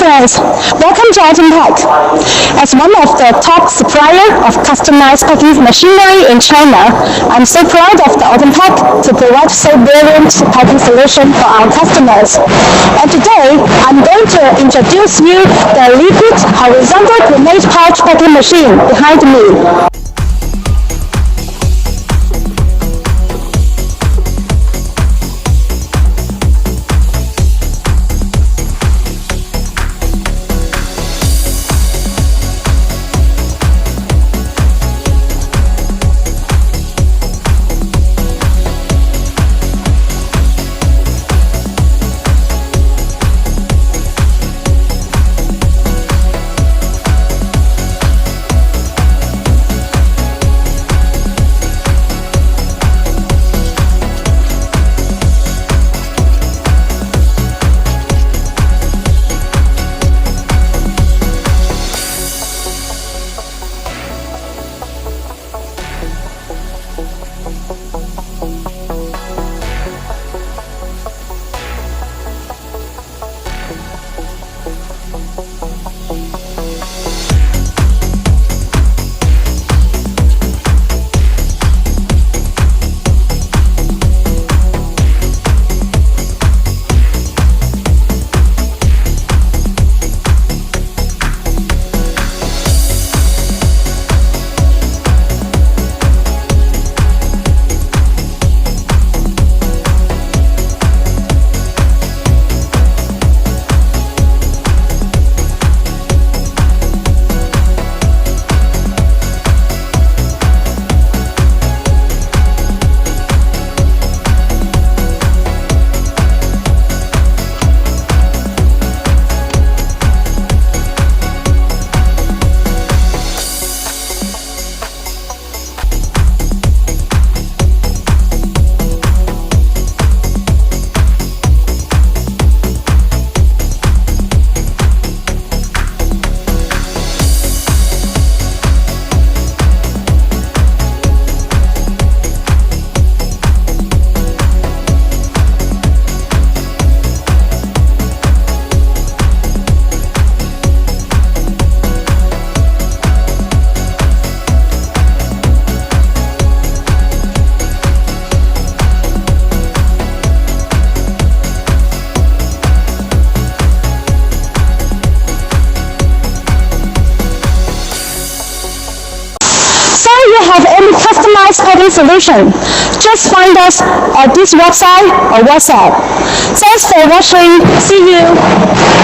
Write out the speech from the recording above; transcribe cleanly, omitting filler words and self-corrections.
friends, welcome to Autompack. As one of the top suppliers of customized packing machinery in China, I'm so proud of the Autompack to provide so brilliant packing solution for our customers. And today, I'm going to introduce you the liquid horizontal Premade pouch packing machine behind me. You have any customized packing solution, just find us at this website or WhatsApp. Thanks for watching. See you.